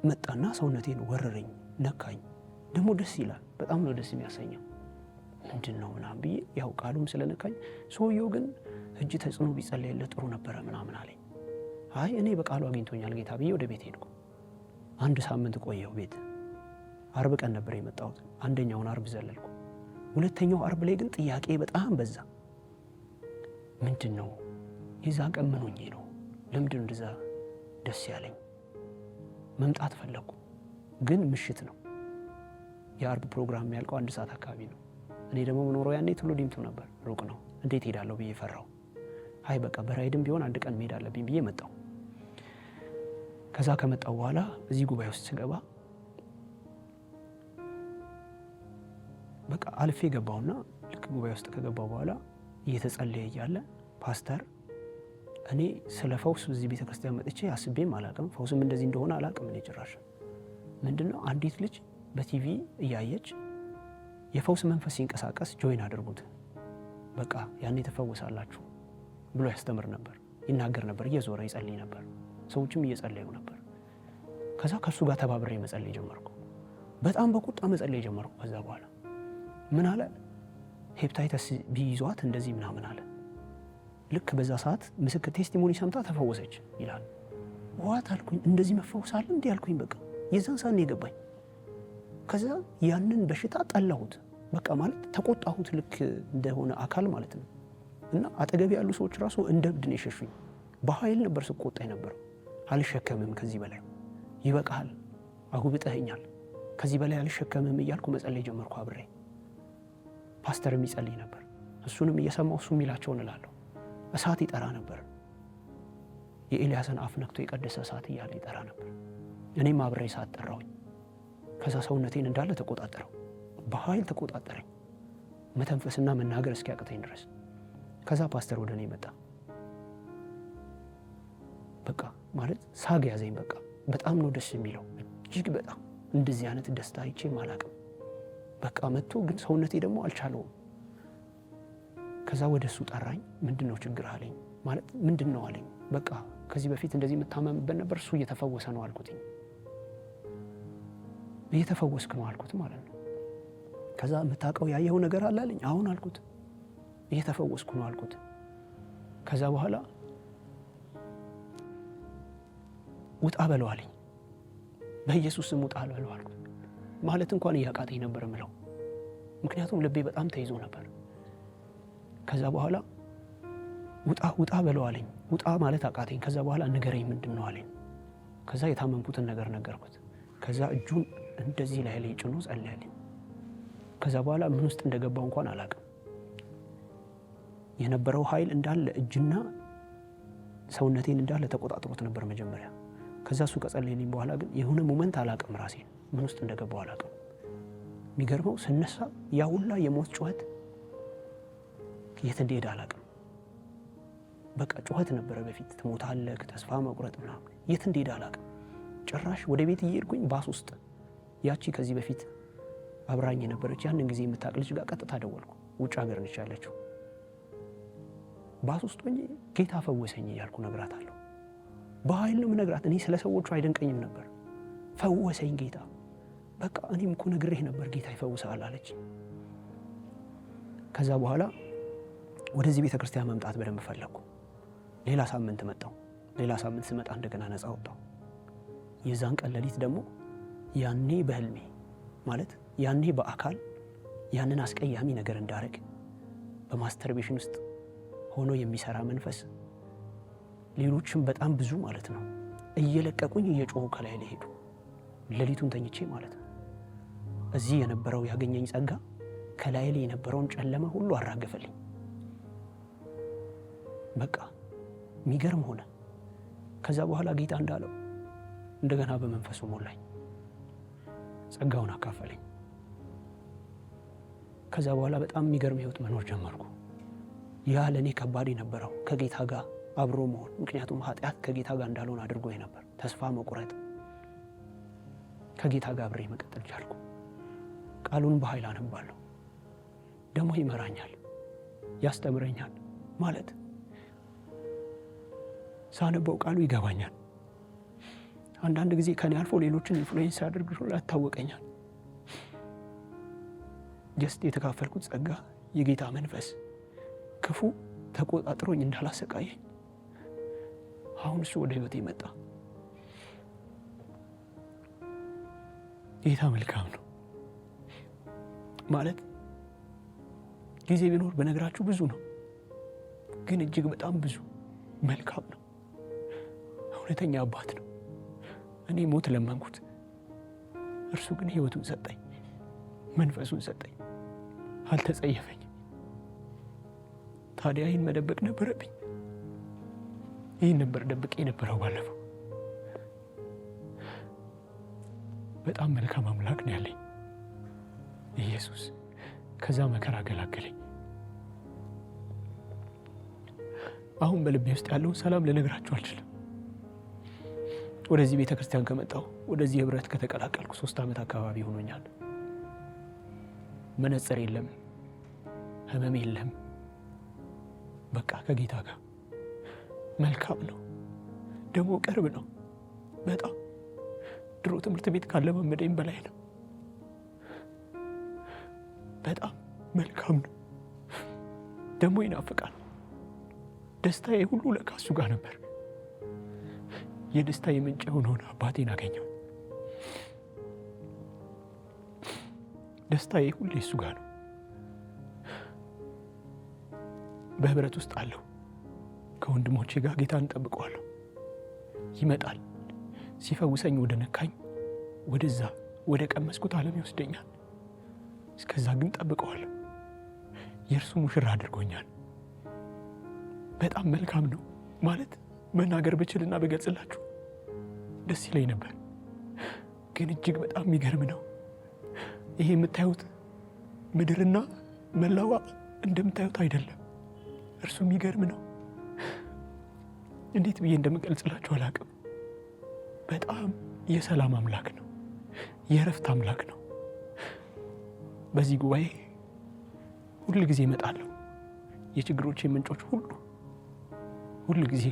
መጣና ሰውነቴን ወረረኝ፣ ነካኝ። ደግሞ ደስ ይላል፣ በጣም ነው ደስ የሚያሰኘው። ምንድነው ምናምን ብዬ ያው ቃሉም ስለነካኝ ሰውየው ግን እጅ ተጽዕኖ ቢጸልይለት ጥሩ ነበረ ምናምን አለኝ። አይ እኔ በቃሉ አግኝቶኛል ጌታ ብዬ ወደ ቤት ሄድኩ። አንድ ሳምንት ቆየሁ ቤት። አርብ ቀን ነበር የመጣሁት። አንደኛውን አርብ ዘለልኩ። ሁለተኛው አርብ ላይ ግን ጥያቄ በጣም በዛ። ምንድነው የዛ ቀን ምን ሆኜ ነው? ለምንድነው እንደዛ ደስ ያለኝ? መምጣት ፈለኩ፣ ግን ምሽት ነው። የአርብ ፕሮግራም የሚያልቀው 1 ሰዓት አካባቢ ነው። እኔ ደግሞ መኖረው ያኔ ቱሉ ዲምቱ ነበር፣ ሩቅ ነው። እንዴት ሄዳለሁ ብዬ ፈራው። አይ በቃ በራይድም ቢሆን አንድ ቀን መሄድ አለብኝ ብዬ መጣሁ። ከዛ ከመጣሁ በኋላ እዚህ ጉባኤ ውስጥ ስገባ በቃ አልፌ ገባውና ልክ ጉባኤ ውስጥ ከገባው በኋላ እየተጸለየ እያለ ፓስተር እኔ ስለ ፈውስ እዚህ ቤተክርስቲያን መጥቼ አስቤም አላቅም፣ ፈውስም እንደዚህ እንደሆነ አላቅም። እኔ ጭራሽ ምንድነው አንዲት ልጅ በቲቪ እያየች የፈውስ መንፈስ ሲንቀሳቀስ ጆይን አድርጉት በቃ ያኔ ተፈወሳላችሁ ብሎ ያስተምር ነበር፣ ይናገር ነበር፣ እየዞረ ይጸልይ ነበር፣ ሰዎችም እየጸለዩ ነበር። ከዛ ከሱ ጋር ተባብሬ መጸለይ ጀመርኩ። በጣም በቁጣ መጸለይ ጀመርኩ። ከዛ በኋላ ምን አለ? ሄፕታይተስ ቢይዟት እንደዚህ ምናምን አለ። ልክ በዛ ሰዓት ምስክር ቴስቲሞኒ ሰምታ ተፈወሰች ይላል። ዋት አልኩኝ። እንደዚህ መፈወስ አለ እንዴ አልኩኝ። በቃ የዛን ሰዓት ነው የገባኝ። ከዛ ያንን በሽታ ጠላሁት። በቃ ማለት ተቆጣሁት፣ ልክ እንደሆነ አካል ማለት ነው። እና አጠገብ ያሉ ሰዎች ራሱ እንደ እብድ ነው የሸሹኝ። በኃይል ነበር ስቆጣ የነበረው። አልሸከምም፣ ከዚህ በላይ ይበቃል፣ አጉብጠኸኛል፣ ከዚህ በላይ አልሸከምም እያልኩ መጸለይ ጀመርኩ አብሬ። ፓስተርም ይጸልይ ነበር፣ እሱንም እየሰማሁ እሱ የሚላቸውን እላለሁ። እሳት ይጠራ ነበር። የኤልያስን አፍ ነክቶ የቀደሰ እሳት እያለ ይጠራ ነበር። እኔም አብሬ እሳት ጠራሁኝ። ከዛ ሰውነቴን እንዳለ ተቆጣጠረው፣ በኃይል ተቆጣጠረኝ፣ መተንፈስና መናገር እስኪያቅተኝ ድረስ። ከዛ ፓስተር ወደ እኔ መጣ። በቃ ማለት ሳግ ያዘኝ። በቃ በጣም ነው ደስ የሚለው፣ እጅግ በጣም እንደዚህ አይነት ደስታ አይቼም አላቅም። በቃ መጥቶ ግን ሰውነቴ ደግሞ አልቻለውም። ከዛ ወደ እሱ ጠራኝ። ምንድን ነው ችግር አለኝ። ማለት ምንድን ነው አለኝ። በቃ ከዚህ በፊት እንደዚህ የምታመምበት ነበር፣ እሱ እየተፈወሰ ነው አልኩትኝ። እየተፈወስክ ነው አልኩት ማለት ነው። ከዛ የምታውቀው ያየው ነገር አለ አለኝ። አሁን አልኩት። እየተፈወስኩ ነው አልኩት። ከዛ በኋላ ውጣ በለው አለኝ። በኢየሱስ ስም ውጣ በለው አልኩት። ማለት እንኳን እያቃተኝ ነበር ምለው፣ ምክንያቱም ልቤ በጣም ተይዞ ነበር። ከዛ በኋላ ውጣ በለው አለኝ። ውጣ ማለት አቃተኝ። ከዛ በኋላ ንገረኝ ምንድን ነው አለኝ። ከዛ የታመምኩትን ነገር ነገርኩት። ከዛ እጁን እንደዚህ ላይ ጭኖ ጸለየልኝ። ከዛ በኋላ ምን ውስጥ እንደገባው እንኳን አላቅም። የነበረው ኃይል እንዳለ እጅና ሰውነቴን እንዳለ ተቆጣጥሮት ነበር መጀመሪያ። ከዛ እሱ ከጸለየልኝ በኋላ ግን የሆነ ሞመንት አላቅም፣ ራሴን ምን ውስጥ እንደገባው አላቅም። የሚገርመው ስነሳ ያ ሁላ የሞት ጩኸት የት እንደሄደ አላቅም። በቃ ጩኸት ነበረ በፊት፣ ትሞታለህ፣ ተስፋ መቁረጥ ምናምን፣ የት እንደሄደ አላቅም። ጭራሽ ወደ ቤት እየሄድኩኝ ባስ ውስጥ ያቺ ከዚህ በፊት አብራኝ የነበረች ያንን ጊዜ የምታውቅ ልጅ ጋር ቀጥታ ደወልኩ። ውጭ ሀገር ነች ያለችው። ባስ ውስጥ ሆኜ ጌታ ፈወሰኝ እያልኩ ነግራታለሁ። በኃይል ነው የምነግራት። እኔ ስለ ሰዎቹ አይደንቀኝም ነበር። ፈወሰኝ ጌታ። በቃ እኔም እኮ ነግሬህ ነበር ጌታ ይፈውሳል አለች። ከዛ በኋላ ወደዚህ ቤተ ክርስቲያን መምጣት በደንብ ፈለግኩ። ሌላ ሳምንት መጣሁ። ሌላ ሳምንት ስመጣ እንደገና ነፃ ወጣሁ። የዛን ቀን ሌሊት ደግሞ ያኔ በህልሜ ማለት ያኔ በአካል ያንን አስቀያሚ ነገር እንዳረግ በማስተርቤሽን ውስጥ ሆኖ የሚሰራ መንፈስ፣ ሌሎችም በጣም ብዙ ማለት ነው እየለቀቁኝ እየጮሁ ከላይ ላይ ሄዱ። ሌሊቱን ተኝቼ ማለት ነው። እዚህ የነበረው ያገኘኝ ጸጋ ከላይ ላይ የነበረውን ጨለማ ሁሉ አራገፈልኝ። በቃ የሚገርም ሆነ። ከዛ በኋላ ጌታ እንዳለው እንደገና በመንፈሱ ሞላኝ፣ ጸጋውን አካፈለኝ። ከዛ በኋላ በጣም የሚገርም ህይወት መኖር ጀመርኩ። ያ ለእኔ ከባድ የነበረው ከጌታ ጋር አብሮ መሆን፣ ምክንያቱም ኃጢአት ከጌታ ጋር እንዳልሆን አድርጎኝ ነበር። ተስፋ መቁረጥ፣ ከጌታ ጋር አብሬ መቀጠል ቻልኩ። ቃሉን በኃይል አነባለሁ፣ ደግሞ ይመራኛል፣ ያስተምረኛል። ማለት ሳነበው ቃሉ ይገባኛል። አንዳንድ ጊዜ ከኔ አልፎ ሌሎችን ኢንፍሉዌንስ ያደርግ ያታወቀኛል። ጀስት የተካፈልኩት ጸጋ የጌታ መንፈስ ክፉ ተቆጣጥሮኝ እንዳላሰቃየኝ አሁን እሱ ወደ ህይወቴ መጣ። ጌታ መልካም ነው። ማለት ጊዜ ቢኖር በነገራችሁ ብዙ ነው፣ ግን እጅግ በጣም ብዙ መልካም ነው። እውነተኛ አባት ነው። እኔ ሞት ለመንኩት፣ እርሱ ግን ህይወቱን ሰጠኝ፣ መንፈሱን ሰጠኝ፣ አልተጸየፈኝም። ታዲያ ይህን መደበቅ ነበረብኝ? ይህን ነበር ደብቄ የነበረው ባለፈው። በጣም መልካም አምላክ ነው ያለኝ ኢየሱስ። ከዛ መከራ ገላገለኝ። አሁን በልቤ ውስጥ ያለውን ሰላም ልነግራችሁ አልችልም። ወደዚህ ቤተ ክርስቲያን ከመጣሁ ወደዚህ ህብረት ከተቀላቀልኩ 3 ዓመት አካባቢ ሆኖኛል። መነጽር የለም፣ ህመም የለም። በቃ ከጌታ ጋር መልካም ነው፣ ደግሞ ቅርብ ነው። በጣም ድሮ ትምህርት ቤት ካለማመደኝ በላይ ነው። በጣም መልካም ነው፣ ደግሞ ይናፍቃል። ደስታዬ ሁሉ ለካ እሱ ጋር ነበር። የደስታ የምንጭ የሆነውን አባቴን አገኘው። ደስታዬ ሁሌ እሱ ጋር ነው። በህብረት ውስጥ አለሁ። ከወንድሞቼ ጋር ጌታን እንጠብቀዋለሁ። ይመጣል፣ ሲፈውሰኝ ወደ ነካኝ ወደዛ ወደ ቀመስኩት ዓለም ይወስደኛል። እስከዛ ግን ጠብቀዋለሁ። የእርሱ ሙሽራ አድርጎኛል። በጣም መልካም ነው ማለት መናገር ብችልና በገልጽላችሁ ደስ ይለኝ ነበር። ግን እጅግ በጣም የሚገርም ነው። ይሄ የምታዩት ምድርና መላዋ እንደምታዩት አይደለም። እርሱ የሚገርም ነው። እንዴት ብዬ እንደምገልጽላችሁ አላውቅም። በጣም የሰላም አምላክ ነው፣ የእረፍት አምላክ ነው። በዚህ ጉባኤ ሁል ጊዜ እመጣለሁ። የችግሮቼ ምንጮች ሁል ጊዜ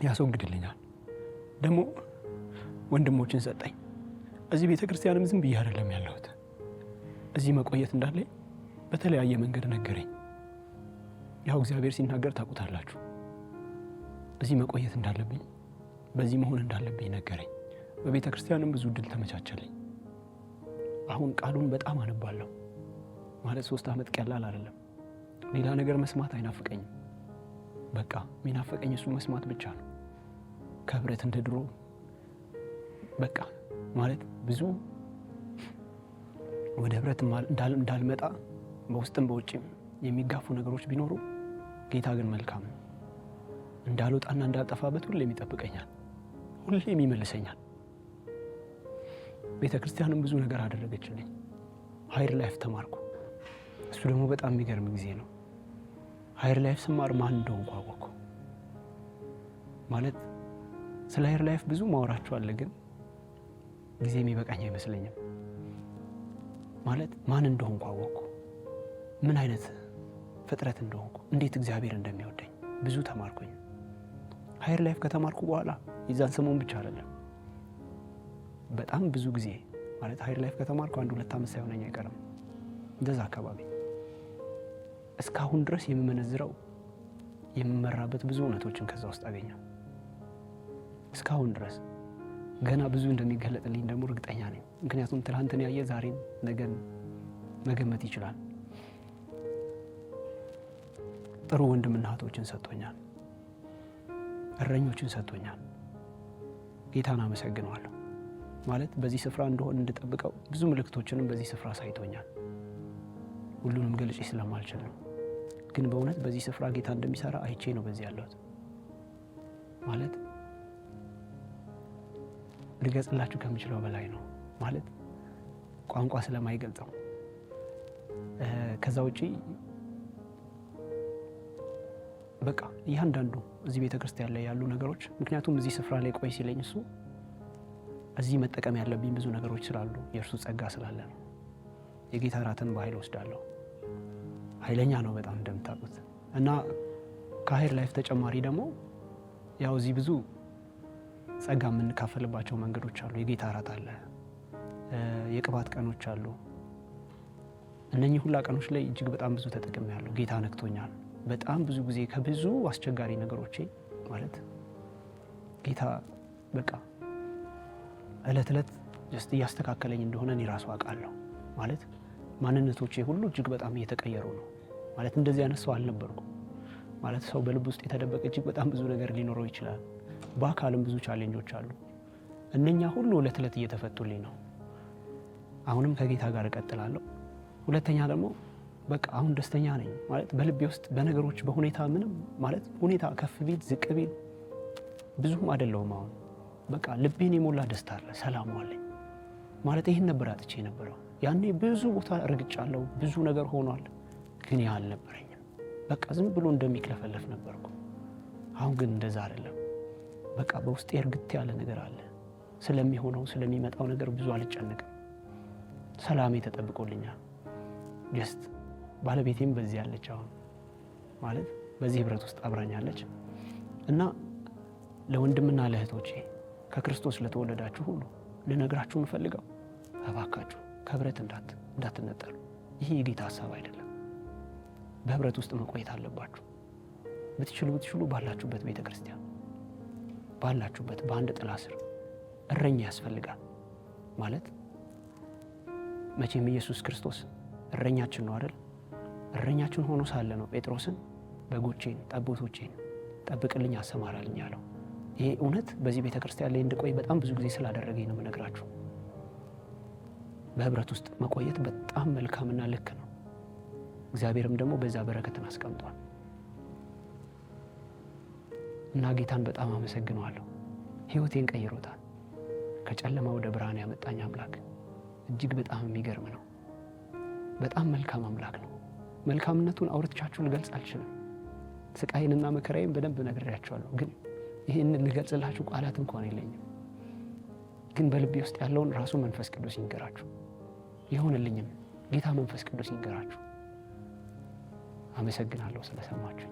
ያስወግድልኛል። ደግሞ ወንድሞችን ሰጠኝ። እዚህ ቤተ ክርስቲያንም ዝም ብዬ አይደለም ያለሁት። እዚህ መቆየት እንዳለኝ በተለያየ መንገድ ነገረኝ። ያው እግዚአብሔር ሲናገር ታውቁታላችሁ። እዚህ መቆየት እንዳለብኝ፣ በዚህ መሆን እንዳለብኝ ነገረኝ። በቤተ ክርስቲያንም ብዙ እድል ተመቻቸልኝ። አሁን ቃሉን በጣም አነባለሁ። ማለት 3 ዓመት ቀላል አይደለም። ሌላ ነገር መስማት አይናፍቀኝም። በቃ የሚናፍቀኝ እሱ መስማት ብቻ ነው። ከህብረት እንደ ድሮ በቃ ማለት ብዙ ወደ ህብረት እንዳልመጣ በውስጥም በውጭም የሚጋፉ ነገሮች ቢኖሩ ጌታ ግን መልካም ነው። እንዳልወጣና እንዳልጠፋበት ሁሌም ይጠብቀኛል፣ ሁሌም ይመልሰኛል። ቤተ ክርስቲያንም ብዙ ነገር አደረገችልኝ። ሃይር ላይፍ ተማርኩ። እሱ ደግሞ በጣም የሚገርም ጊዜ ነው። ሃይር ላይፍ ስማር ማን እንደሆንኩ አወቅኩ። ማለት ስለ ሃይር ላይፍ ብዙ ማውራችሁ አለ፣ ግን ጊዜ የሚበቃኝ አይመስለኝም። ማለት ማን እንደሆንኩ አወቅኩ፣ ምን አይነት ፍጥረት እንደሆንኩ፣ እንዴት እግዚአብሔር እንደሚወደኝ ብዙ ተማርኩኝ። ሃይር ላይፍ ከተማርኩ በኋላ የዛን ሰሞን ብቻ አይደለም፣ በጣም ብዙ ጊዜ ማለት ሃይር ላይፍ ከተማርኩ 1-2 ዓመት ሳይሆነኝ አይቀርም፣ እንደዛ አካባቢ እስካሁን ድረስ የምመነዝረው የምመራበት ብዙ እውነቶችን ከዛ ውስጥ አገኘው። እስካሁን ድረስ ገና ብዙ እንደሚገለጥልኝ ደግሞ እርግጠኛ ነኝ። ምክንያቱም ትናንትን ያየ ዛሬን ነገን መገመት ይችላል። ጥሩ ወንድምና እህቶችን ሰጥቶኛል፣ እረኞችን ሰጥቶኛል። ጌታን አመሰግነዋለሁ። ማለት በዚህ ስፍራ እንደሆን እንድጠብቀው ብዙ ምልክቶችንም በዚህ ስፍራ ሳይቶኛል። ሁሉንም ገልጬ ስለማልችል ነው። ግን በእውነት በዚህ ስፍራ ጌታ እንደሚሰራ አይቼ ነው በዚህ ያለሁት። ማለት ልገጽላችሁ ከምችለው በላይ ነው። ማለት ቋንቋ ስለማይገልጸው ከዛ ውጪ በቃ እያንዳንዱ እዚህ ቤተ ክርስቲያን ላይ ያሉ ነገሮች፣ ምክንያቱም እዚህ ስፍራ ላይ ቆይ ሲለኝ እሱ እዚህ መጠቀም ያለብኝ ብዙ ነገሮች ስላሉ የእርሱ ጸጋ ስላለ ነው። የጌታ እራትን በኃይል ወስዳለሁ። ኃይለኛ ነው በጣም እንደምታውቁት። እና ከሃይር ላይፍ ተጨማሪ ደግሞ ያው እዚህ ብዙ ጸጋ የምንካፈልባቸው መንገዶች አሉ። የጌታ እራት አለ፣ የቅባት ቀኖች አሉ። እነኚህ ሁላ ቀኖች ላይ እጅግ በጣም ብዙ ተጠቅሜያለሁ። ጌታ ነክቶኛል በጣም ብዙ ጊዜ ከብዙ አስቸጋሪ ነገሮቼ። ማለት ጌታ በቃ እለት እለት ጀስት እያስተካከለኝ እንደሆነ እኔ ራሱ አውቃለሁ። ማለት ማንነቶቼ ሁሉ እጅግ በጣም እየተቀየሩ ነው። ማለት እንደዚህ አይነት ሰው አልነበርኩም። ማለት ሰው በልብ ውስጥ የተደበቀ እጅግ በጣም ብዙ ነገር ሊኖረው ይችላል። በአካልም ብዙ ቻሌንጆች አሉ። እነኛ ሁሉ እለት እለት እየተፈቱልኝ ነው። አሁንም ከጌታ ጋር እቀጥላለሁ። ሁለተኛ ደግሞ በቃ አሁን ደስተኛ ነኝ። ማለት በልቤ ውስጥ በነገሮች በሁኔታ ምንም ማለት ሁኔታ ከፍ ቢል ዝቅ ቢል ብዙም አይደለሁም። አሁን በቃ ልቤን የሞላ ደስታ አለ፣ ሰላም አለኝ። ማለት ይሄን ነበር አጥቼ ነበረው። ያኔ ብዙ ቦታ ረግጫለሁ፣ ብዙ ነገር ሆኗል፣ ግን ያ አልነበረኝም። በቃ ዝም ብሎ እንደሚክለፈለፍ ነበርኩ። አሁን ግን እንደዛ አይደለም። በቃ በውስጤ እርግጥ ያለ ነገር አለ። ስለሚሆነው ስለሚመጣው ነገር ብዙ አልጨነቅም። ሰላሜ ተጠብቆልኛል። ጀስት ባለቤቴም በዚህ ያለች አሁን ማለት በዚህ ህብረት ውስጥ አብራኛለች። እና ለወንድምና ለእህቶቼ ከክርስቶስ ለተወለዳችሁ ሁሉ ልነግራችሁ የምፈልገው እባካችሁ ከህብረት እንዳትነጠሉ። ይሄ የጌታ ሀሳብ አይደለም። በህብረት ውስጥ መቆየት አለባችሁ። ብትችሉ ባላችሁበት ቤተ ክርስቲያን ባላችሁበት በአንድ ጥላ ስር እረኛ ያስፈልጋል። ማለት መቼም ኢየሱስ ክርስቶስ እረኛችን ነው አይደል? እረኛችን ሆኖ ሳለ ነው ጴጥሮስን በጎቼን ጠቦቶቼን ጠብቅልኝ አሰማራልኝ ያለው። ይሄ እውነት በዚህ ቤተ ክርስቲያን ላይ እንድቆይ በጣም ብዙ ጊዜ ስላደረገኝ ነው የምነግራችሁ። በህብረት ውስጥ መቆየት በጣም መልካምና ልክ ነው። እግዚአብሔርም ደግሞ በዛ በረከትን አስቀምጧል። እና ጌታን በጣም አመሰግነዋለሁ። ህይወቴን ቀይሮታል። ከጨለማ ወደ ብርሃን ያመጣኝ አምላክ እጅግ በጣም የሚገርም ነው። በጣም መልካም አምላክ ነው። መልካምነቱን አውርቻችሁ ልገልጽ አልችልም። ስቃይንና መከራዬን በደንብ ነግሬያችኋለሁ፣ ግን ይህንን ልገልጽላችሁ ቃላት እንኳን የለኝም። ግን በልቤ ውስጥ ያለውን ራሱ መንፈስ ቅዱስ ይንገራችሁ። ይሆንልኝም ጌታ መንፈስ ቅዱስ ይንገራችሁ። አመሰግናለሁ ስለሰማችሁ።